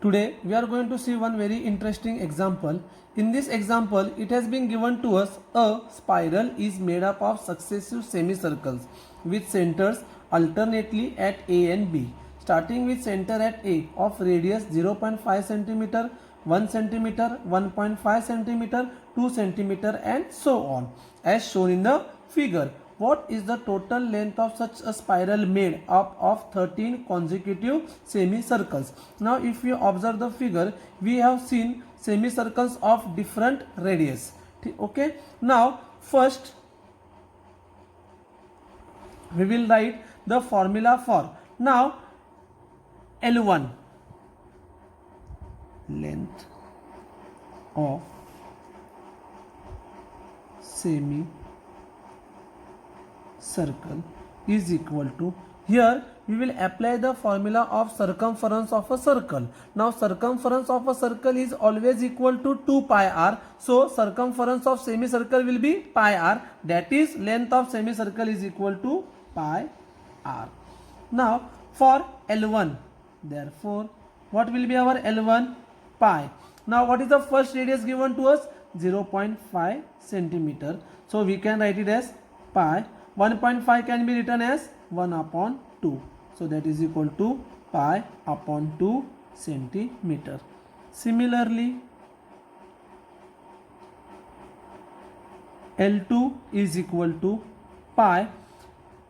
Today we are going to see one very interesting example. In this example, it has been given to us a spiral is made up of successive semicircles with centers alternately at A and B. Starting with center at A of radius 0.5 cm, 1 cm, 1.5 cm, 2 cm and so on as shown in the figure. What is the total length of such a spiral made up of 13 consecutive semicircles? Now if you observe the figure, we have seen semicircles of different radius. Okay. Now first we will write the formula for. Now L1 length of semicircle is equal to, here we will apply the formula of circumference of a circle. Now circumference of a circle is always equal to 2 pi r. So circumference of semicircle will be pi r, that is length of semicircle is equal to pi r. Now for L1, therefore what will be our L1? Pi. Now what is the first radius given to us? 0.5 centimeter. So we can write it as pi. 1.5 can be written as 1 upon 2. So that is equal to pi upon 2 centimeter. Similarly, L2 is equal to pi.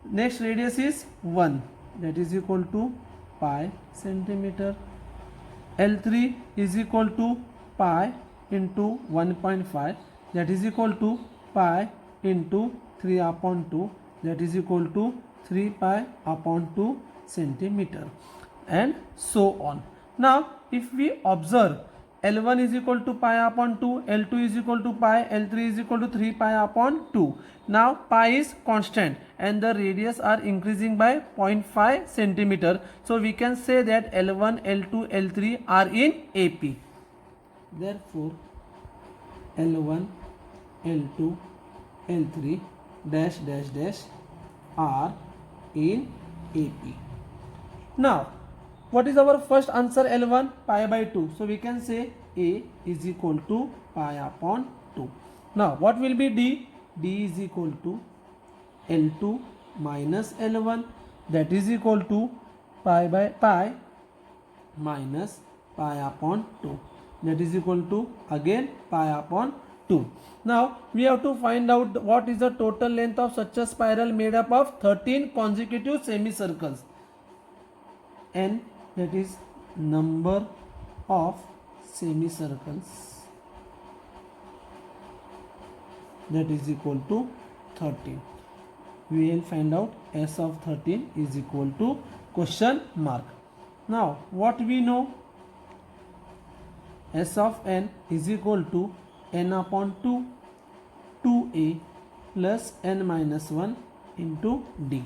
Next radius is 1. That is equal to pi centimeter. L3 is equal to pi into 1.5. That is equal to pi into 3 upon 2, that is equal to 3 pi upon 2 centimeter and so on. Now if we observe, L1 is equal to pi upon 2, L2 is equal to pi, L3 is equal to 3 pi upon 2. Now pi is constant and the radius are increasing by 0.5 centimeter. So we can say that L1, L2, L3 are in AP. Therefore L1, L2, L3 dash dash dash are in AP. Now what is our first answer? L1 pi by 2. So we can say A is equal to pi upon 2. Now what will be D? D is equal to L2 minus L1, that is equal to pi by pi minus pi upon 2, that is equal to again pi upon 2. Now we have to find out what is the total length of such a spiral made up of 13 consecutive semicircles. N, that is number of semicircles, that is equal to 13. We will find out S of 13 is equal to question mark. Now what we know? S of n is equal to n upon 2, 2a plus n minus 1 into d,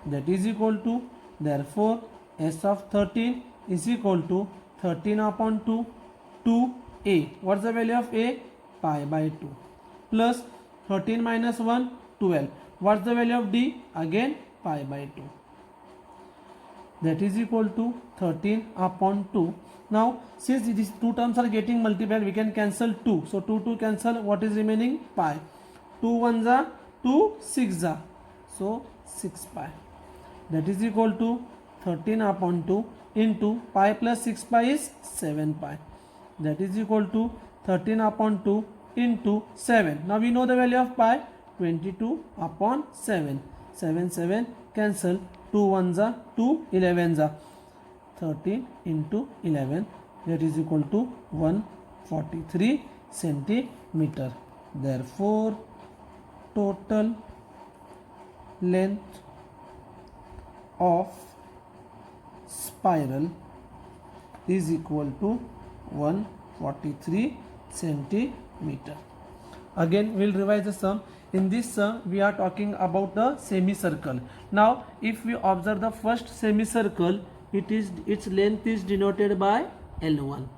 that is equal to, therefore S of 13 is equal to 13 upon 2, 2a. What's the value of a? Pi by 2 plus 13 minus 1, 12. What's the value of d? Again pi by 2. That is equal to 13 upon 2. Now since these two terms are getting multiplied, we can cancel 2. So 2 cancel. What is remaining? Pi. 2 1s are 2, 6s are. So 6 pi. That is equal to 13 upon 2 into pi plus 6 pi is 7 pi. That is equal to 13 upon 2 into 7. Now we know the value of pi, 22 upon 7. 7 cancel. 2 1s are 2, 11s are 13 into 11, that is equal to 143 centimeter. Therefore total length of spiral is equal to 143 centimeter. Again we will revise the sum. In this sum we are talking about the semicircle. Now if we observe the first semicircle, its length is denoted by L1.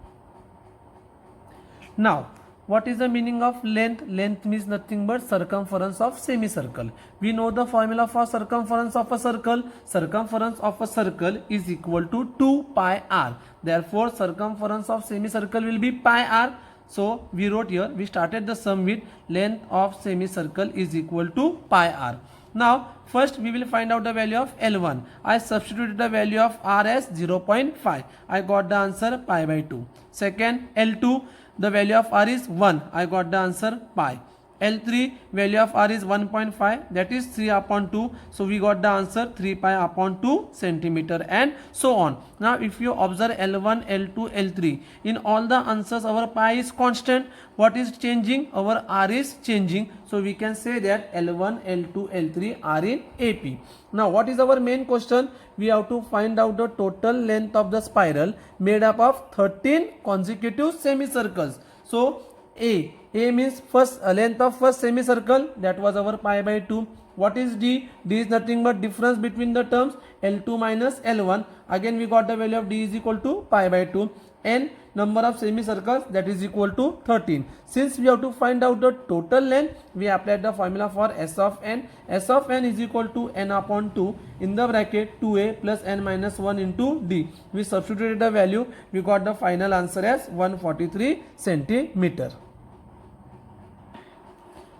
Now What is the meaning of length? Length means nothing but circumference of semicircle. We know the formula for circumference of a circle. Circumference of a circle is equal to 2 pi r. Therefore, circumference of semicircle will be pi r. So we wrote here, we started the sum with length of semicircle is equal to pi r. Now first we will find out the value of L1. I substituted the value of r as 0.5. I got the answer pi by 2. Second, L2, the value of r is 1. I got the answer pi. L3, value of r is 1.5, that is 3 upon 2. So we got the answer 3 pi upon 2 centimeter, and so on. Now if you observe L1, L2, L3, in all the answers our pi is constant. What is changing? Our r is changing. So we can say that L1, L2, L3 are in AP. Now what is our main question? We have to find out the total length of the spiral made up of 13 consecutive semicircles. So A means first length of first semicircle, that was our pi by 2. What is D? D is nothing but difference between the terms L2 minus L1. Again we got the value of D is equal to pi by 2. N, number of semicircles, that is equal to 13. Since we have to find out the total length, we applied the formula for S of n. S of n is equal to n upon 2 in the bracket 2a plus n minus 1 into D. We substituted the value, we got the final answer as 143 centimeter.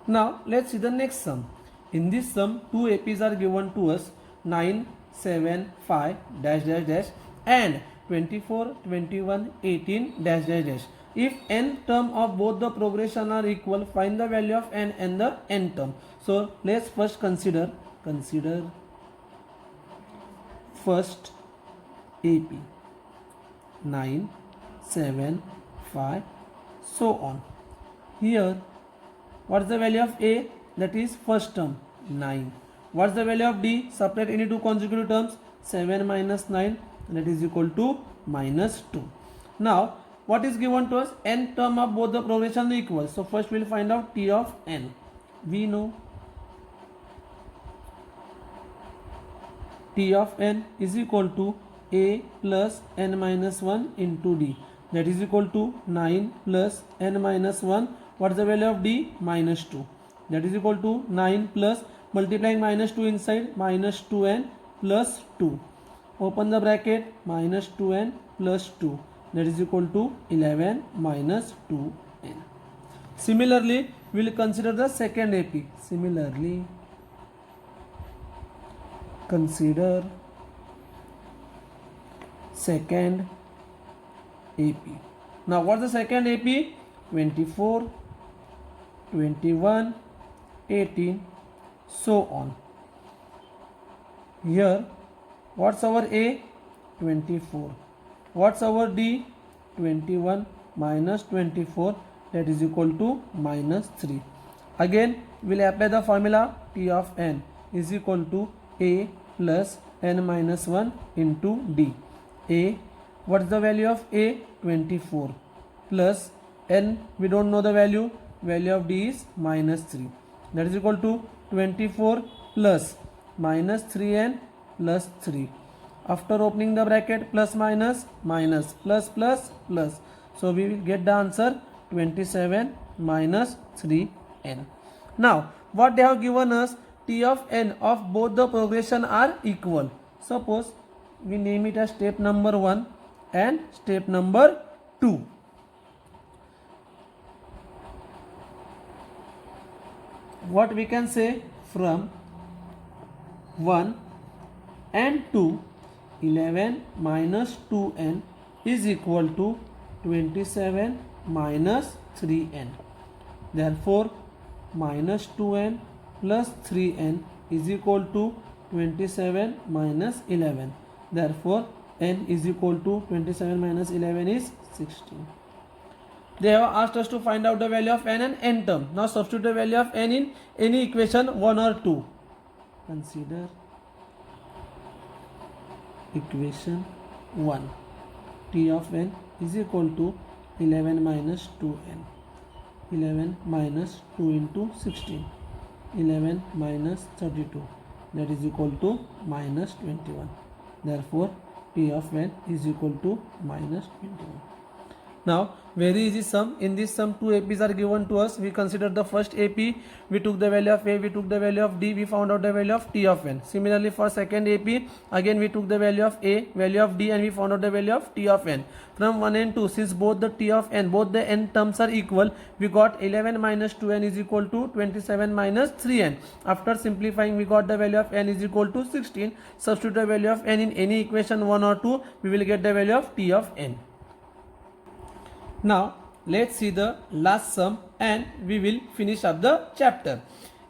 Now let's see the next sum. In this sum, two APs are given to us, 9, 7, 5 dash dash dash and 24, 21, 18 dash dash dash. If n term of both the progression are equal, find the value of n and the n term. So let's first consider first AP, 9, 7, 5, so on. Here what is the value of A? That is first term, 9. What is the value of D? Subtract any two consecutive terms, 7 minus 9, that is equal to minus 2. Now what is given to us? N term of both the progression equal. So first we will find out T of n. We know T of n is equal to A plus n minus 1 into D, that is equal to 9 plus n minus 1. What is the value of D? Minus 2. That is equal to 9 plus, multiplying minus 2 inside, minus 2n plus 2. Open the bracket, minus 2n plus 2. That is equal to 11 minus 2n. Similarly, we will consider the second AP. Similarly, consider second AP. Now what is the second AP? 24, 21, 18, so on. Here what's our A? 24. What's our D? 21 minus 24, that is equal to minus 3. Again we will apply the formula T of n is equal to A plus n minus 1 into D. A, what is the value of A? 24 plus n, we don't know the value of D is minus 3, that is equal to 24 plus minus 3n plus 3. After opening the bracket, plus minus minus plus plus plus, so we will get the answer 27 minus 3n. Now what they have given us? T of n of both the progression are equal. Suppose we name it as step number 1 and step number 2. What we can say? From 1 and 2, 11 minus 2n is equal to 27 minus 3n. Therefore minus 2n plus 3n is equal to 27 minus 11. Therefore n is equal to 27 minus 11 is 16. They have asked us to find out the value of n and n term. Now substitute the value of n in any equation 1 or 2. Consider equation 1. T of n is equal to 11 minus 2n. 11 minus 2 into 16. 11 minus 32. That is equal to minus 21. Therefore T of n is equal to minus 21. Now, very easy sum. In this sum, two APs are given to us. We consider the first AP. We took the value of A. We took the value of D. We found out the value of T of N. Similarly, for second AP, again we took the value of A, value of D, and we found out the value of T of N. From 1 and 2, since both the T of N, both the N terms are equal, we got 11 minus 2N is equal to 27 minus 3N. After simplifying, we got the value of N is equal to 16. Substitute the value of N in any equation 1 or 2, we will get the value of T of N. Now let's see the last sum and we will finish up the chapter.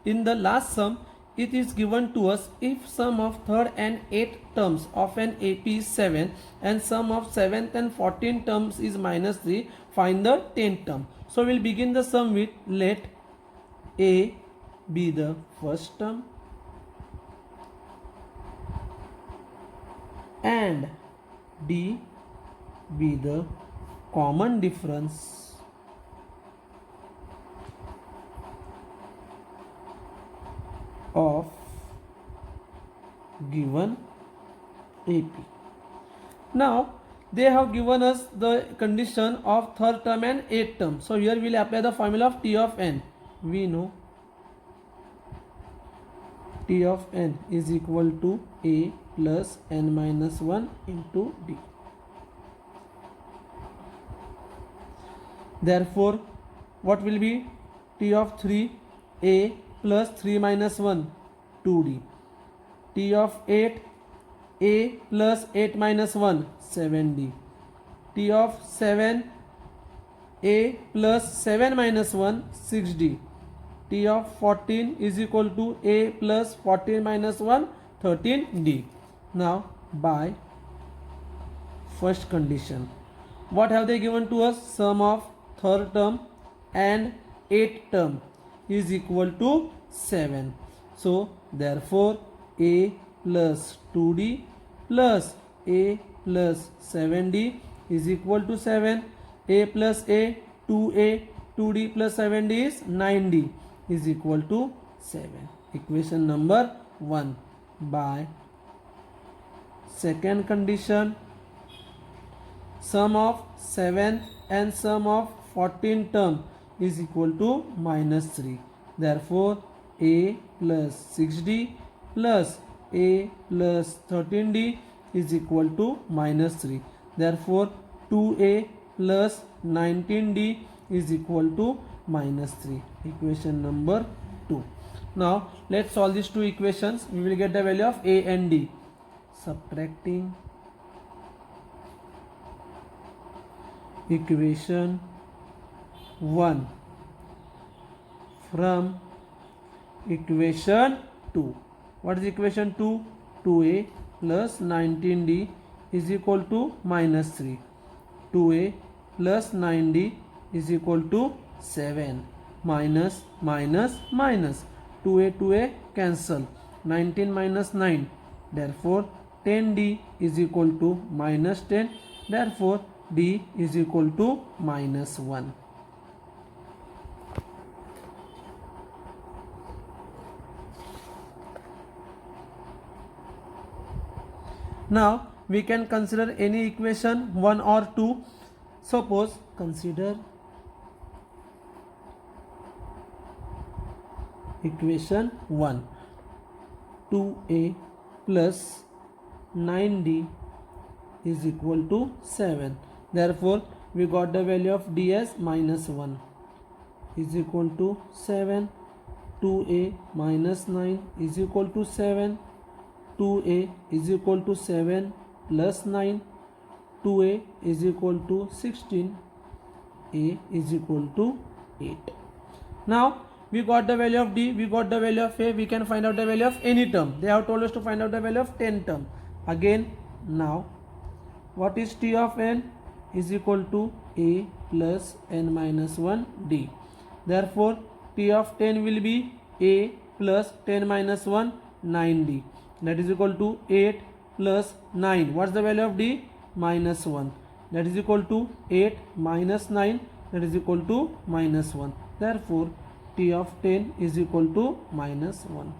In the last sum, it is given to us if sum of third and 8th terms of an AP is 7 and sum of 7th and 14th terms is minus 3, find the 10th term. So we'll begin the sum with let A be the first term and D be the common difference of given AP. Now they have given us the condition of third term and 8th term. So here we will apply the formula of T of N. We know T of N is equal to A plus N minus 1 into D. Therefore, what will be T of 3? A plus 3 minus 1, 2D. T of 8, A plus 8 minus 1, 7D. T of 7, A plus 7 minus 1, 6D. T of 14 is equal to A plus 14 minus 1, 13D. Now, by first condition, what have they given to us? Sum of third term and 8th term is equal to 7. So therefore A plus 2D plus A plus 7D is equal to 7. A plus A, 2A, 2D plus 7D is 9D is equal to 7. Equation number 1. By second condition, sum of 7th and sum of 14th term is equal to minus 3. Therefore, A plus 6D plus A plus 13D is equal to minus 3. Therefore, 2A plus 19D is equal to minus 3. Equation number 2. Now, let's solve these two equations. We will get the value of A and D. Subtracting equation 1 from equation 2. What is equation 2? 2A plus 19D is equal to minus 3. 2A plus 9D is equal to 7. Minus minus minus. 2A cancel. 19 minus 9. Therefore 10D is equal to minus 10. Therefore D is equal to minus 1. Now we can consider any equation 1 or 2. Suppose consider equation 1. 2A plus 9D is equal to 7. Therefore, we got the value of D as minus 1 is equal to 7. 2A minus 9 is equal to 7. 2A is equal to 7 plus 9. 2A is equal to 16. A is equal to 8. Now, we got the value of D, we got the value of A, we can find out the value of any term. They have told us to find out the value of 10 term. Again, now, what is T of N? Is equal to A plus N minus 1 D. Therefore, T of 10 will be A plus 10 minus 1, 9D. That is equal to 8 plus 9. What's the value of D? Minus 1. That is equal to 8 minus 9. That is equal to minus 1. Therefore, T of 10 is equal to minus 1.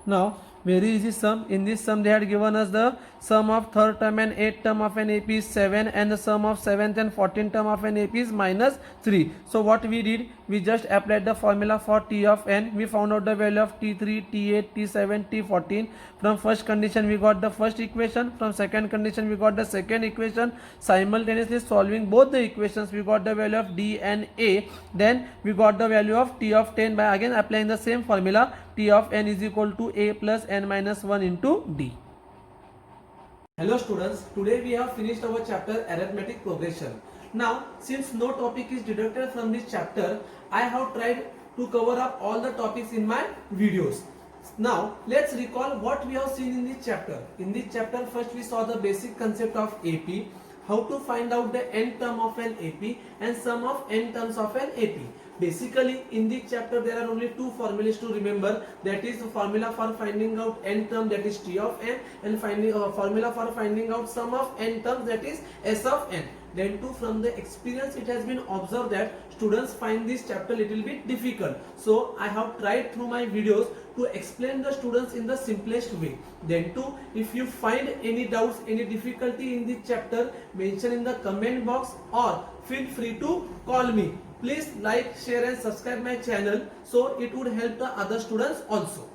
Now, very easy sum. In this sum they had given us the sum of third term and eighth term of an AP is 7 and the sum of 7th and 14th term of an AP is minus 3. So what we did, we just applied the formula for T of n. We found out the value of T3, T8, T7, T14. From first condition we got the first equation, from second condition we got the second equation. Simultaneously solving both the equations we got the value of D and A. Then we got the value of T of 10 by again applying the same formula. T of n is equal to A plus n minus 1 into D. Hello students, today we have finished our chapter arithmetic progression. Now since no topic is deducted from this chapter, I have tried to cover up all the topics in my videos. Now let's recall what we have seen in this chapter. In this chapter first we saw the basic concept of AP, how to find out the n term of an AP and sum of n terms of an AP. Basically in this chapter there are only two formulas to remember, that is the formula for finding out n term, that is T of n, and formula for finding out sum of n terms, that is S of n. Then too, from the experience it has been observed that students find this chapter little bit difficult, so I have tried through my videos to explain the students in the simplest way. Then too, if you find any doubts, any difficulty in this chapter, mention in the comment box or feel free to call me. Please like, share and subscribe my channel, so it would help the other students also.